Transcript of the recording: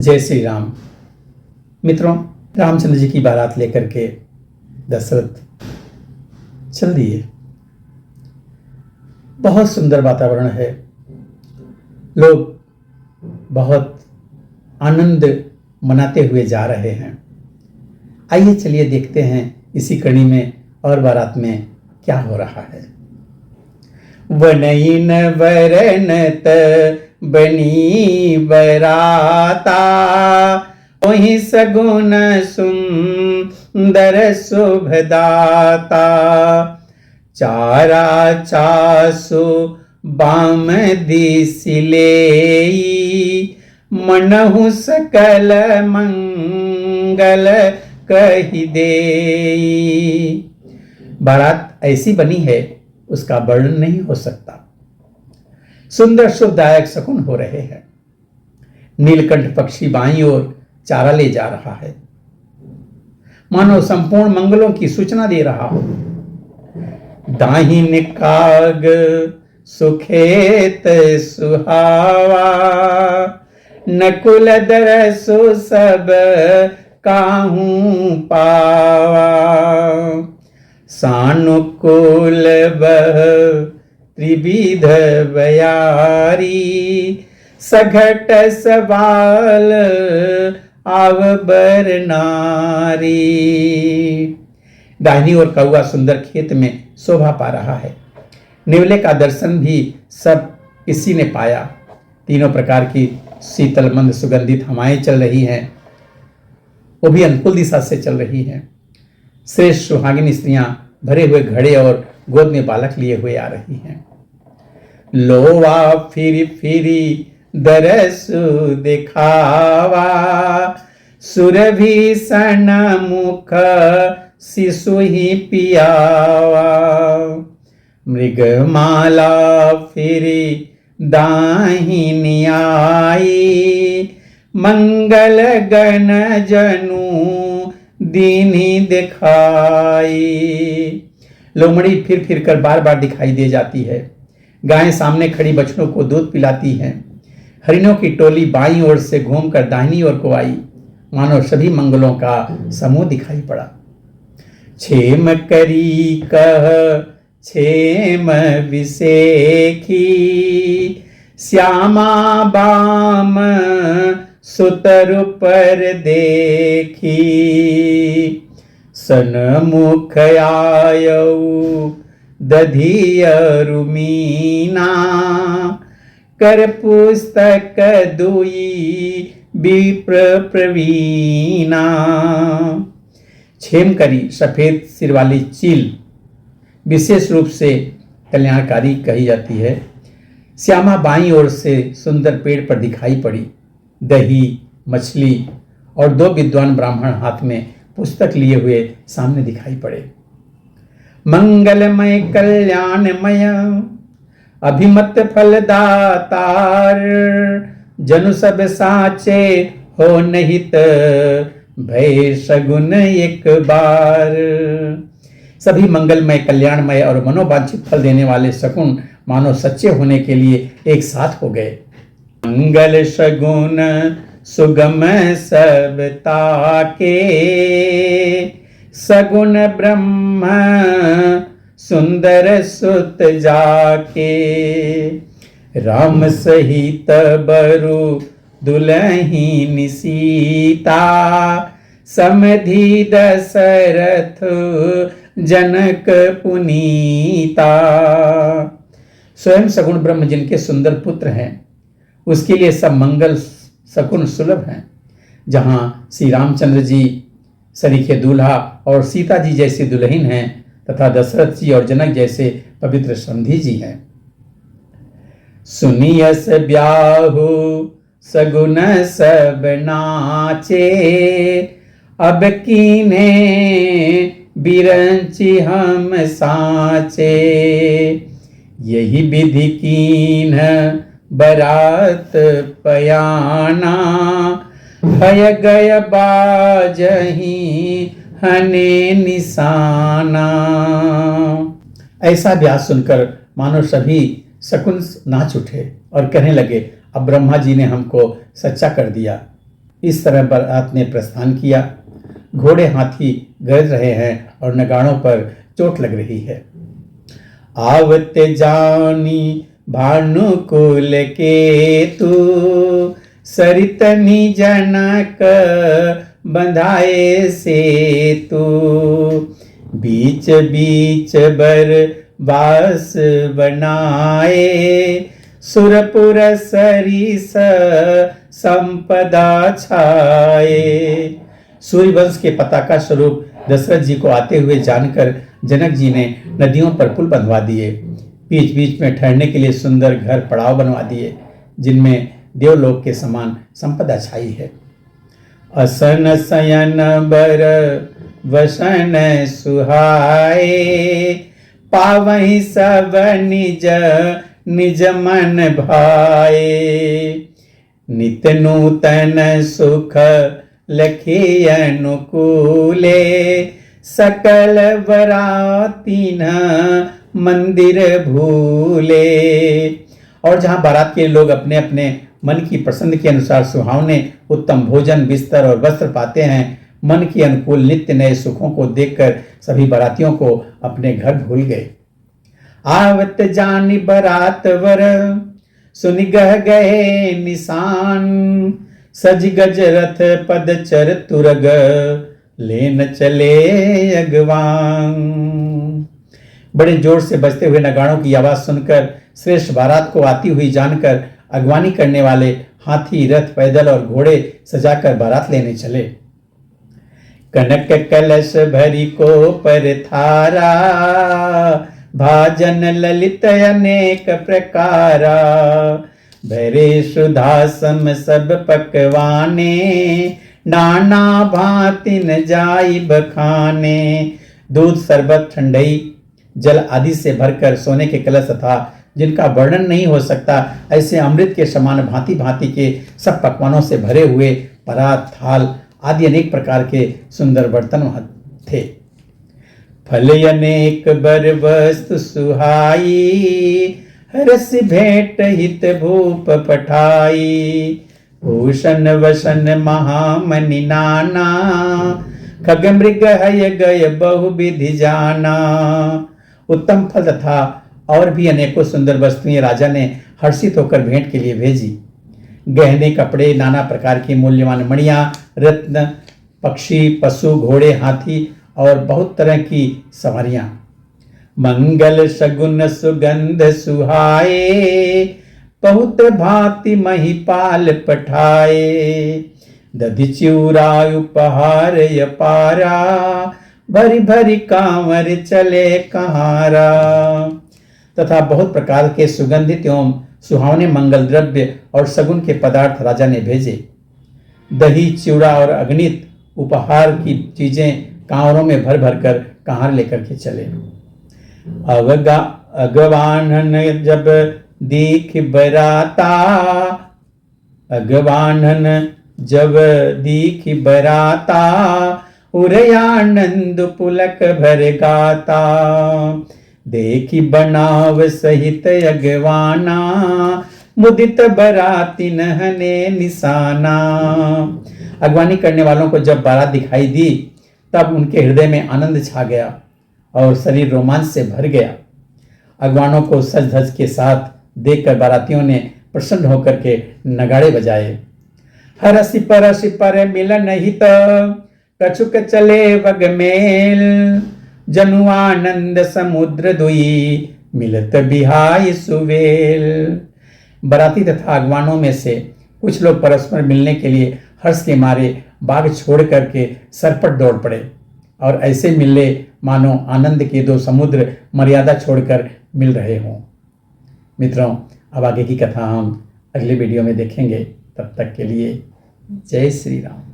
जय श्री राम। मित्रों, रामचंद्र जी की बारात लेकर के दशरथ चल दिए। बहुत सुंदर वातावरण है, लोग बहुत आनंद मनाते हुए जा रहे हैं। आइए चलिए देखते हैं इसी कड़ी में और बारात में क्या हो रहा है। वनइन वरनत बनी बराता, वही सगुन सुंदर शुभदाता। चारा चासु बाम दिसिले, मनहु सकल मंगल कहि देई। बारात ऐसी बनी है उसका वर्णन नहीं हो सकता। सुंदर शुभदायक शकुन हो रहे हैं। नीलकंठ पक्षी बाईं ओर चारा ले जा रहा है, मानो संपूर्ण मंगलों की सूचना दे रहा हो। दाहिन काग सुखेत सुहावा, नकुल दरसु सब काहू पावा। सानुकूल बह त्रिविध बयारी, सघट सवाल आव बर नारी। दाहिनी ओर कौआ सुंदर खेत में शोभा पा रहा है। नेवले का दर्शन भी सब इसी ने पाया। तीनों प्रकार की शीतल मंद सुगंधित हवाएं चल रही हैं, वो भी अनुकूल दिशा से चल रही हैं। श्रेष्ठ सुहागिनी स्त्रियां भरे हुए घड़े और गोद में बालक लिए हुए आ रही हैं। लोवा फिरी फिरी दरसु दिखावा, सुरभीषण मुख शिशु ही पियावा। मृगमाला फिरी दाहिनी आई, मंगल गण जनु दीनी दिखाई। लोमड़ी फिर फिर कर बार बार दिखाई दे जाती है। गायें सामने खड़ी बछड़ों को दूध पिलाती हैं। हरिणों की टोली बाईं ओर से घूमकर दाहिनी ओर को आई, मानो सभी मंगलों का समूह दिखाई पड़ा। क्षेम करी कह क्षेम विसेखी, श्यामा बाम सुतर पर देखी। सनमुख आयऊ दधियरु मीना, कर पुस्तक दुई विप्र प्रवीणा। क्षेम करी सफेद सिर वाली चील विशेष रूप से कल्याणकारी कही जाती है। श्यामा बाईं ओर से सुंदर पेड़ पर दिखाई पड़ी। दही मछली और दो विद्वान ब्राह्मण हाथ में पुस्तक लिए हुए सामने दिखाई पड़े। मंगलमय कल्याणमय अभिमत फलदातार, जनु सब साचे हो निहित भय सगुन एक बार। सभी मंगलमय कल्याणमय और मनोवांछित फल देने वाले शकुन मानो सच्चे होने के लिए एक साथ हो गए। मंगल सगुन सुगम सब ताके, सगुन ब्रह्म सुंदर सुत जाके। राम सहित बरु दुलहीन सीता, समधि दशरथ जनक पुनीता। स्वयं सगुण ब्रह्म जिनके सुंदर पुत्र हैं, उसके लिए सब मंगल शकुन सुलभ हैं। जहां श्री रामचंद्र जी सरीखे दूल्हा और सीता जी जैसे दुल्हन हैं, तथा दशरथ जी और जनक जैसे पवित्र समधी जी हैं। सुनियस ब्याहु सगुन सब नाचे, अब कीने बिरंची हम साचे। यही विधि कीन बरात पयाना, भय गय बाजही हने निशाना। ऐसा ब्यास सुनकर मानो सभी शकुन नाच उठे और कहने लगे, अब ब्रह्मा जी ने हमको सच्चा कर दिया। इस तरह बारात ने प्रस्थान किया। घोड़े हाथी गरज रहे हैं और नगाड़ों पर चोट लग रही है। आवते जानी भानुकुल के तू, सरितनि जनक बंधाए से तू, बीच बीच बर वास बनाए, सुरपुर सरिस संपदा छाए। सूर्यवंश के पताका स्वरूप दशरथ जी को आते हुए जानकर जनक जी ने नदियों पर पुल बंधवा दिए। बीच बीच में ठहरने के लिए सुंदर घर पड़ाव बनवा दिए, जिनमें देवलोक के समान संपदा छाई है। असन शयन बर वसन सुहाए, पावहि सब निज निज मन भाए। नित नूतन सुख लखी अनुकूले, सकल बरातीन मंदिर भूले। और जहां बारात के लोग अपने अपने मन की पसंद के अनुसार सुहावने उत्तम भोजन, बिस्तर और वस्त्र पाते हैं, मन के अनुकूल नित्य नए सुखों को देखकर सभी बारातियों को अपने घर भूल गए। आवत जानी बरात वर, सुनि गह गए निशान, सज गज रथ पद चर तुरग, लेन चले अगवान। बड़े जोर से बजते हुए नगाड़ों की आवाज सुनकर श्रेष्ठ बारात को आती हुई जानकर अगवानी करने वाले हाथी, रथ, पैदल और घोड़े सजाकर बारात लेने चले। कनक कलश भरी को पर थारा, भाजन ललित अनेक प्रकारा, भरे सुधासम सब पकवाने, नाना भांति न जाई बखाने। दूध, शरबत, ठंडई, जल आदि से भरकर सोने के कलश तथा जिनका वर्णन नहीं हो सकता ऐसे अमृत के समान भांति भांति के सब पकवानों से भरे हुए परात, थाल आदि अनेक प्रकार के सुंदर बर्तन वहां थे। फल अनेक बर वस्तु सुहाई, रस भेंट हित भूप पठाई। भूषण वसन महामणि नाना, खग मृग हय गय बहु विधि जाना। उत्तम फल तथा और भी अनेकों सुंदर वस्तुएं राजा ने हर्षित होकर भेंट के लिए भेजी। गहने, कपड़े, नाना प्रकार की मूल्यवान मणियां, रत्न, पक्षी, पशु, घोड़े, हाथी और बहुत तरह की सवारियां। मंगल सगुन सुगंध सुहाए, बहुत भांति महिपाल पठाए। दधि चिउरा उपहार अपारा, भरी भरी कांवर चले कहारा। तथा बहुत प्रकार के सुगंधित एवं सुहावने मंगल द्रव्य और सगुन के पदार्थ राजा ने भेजे। दही, चिवड़ा और अगणित उपहार की चीजें कांवरों में भर भर कर कहार लेकर के चले। अगवानन जब दीख बराता, अगवानन जब दीख बराता, उरयानंद पुलक भर गाता। देखी बनाव सहित अगवाना, मुदित बराती नहने निशाना। अगवानी करने वालों को जब बारात दिखाई दी तब उनके हृदय में आनंद छा गया और शरीर रोमांच से भर गया। अगवानों को सज धज के साथ देखकर बारातियों ने प्रसन्न होकर के नगाड़े बजाए। हरसि पर मिलन हित, कछुक चले वग मेल। जनु आनंद समुद्र दुई, मिलत बिहाई सुवेल। बाराती तथा अगवानों में से कुछ लोग परस्पर मिलने के लिए हर्ष के मारे बाग छोड़ करके सरपट दौड़ पड़े और ऐसे मिले मानो आनंद के दो समुद्र मर्यादा छोड़कर मिल रहे हों। मित्रों, अब आगे की कथा हम अगले वीडियो में देखेंगे। तब तक के लिए जय श्री राम।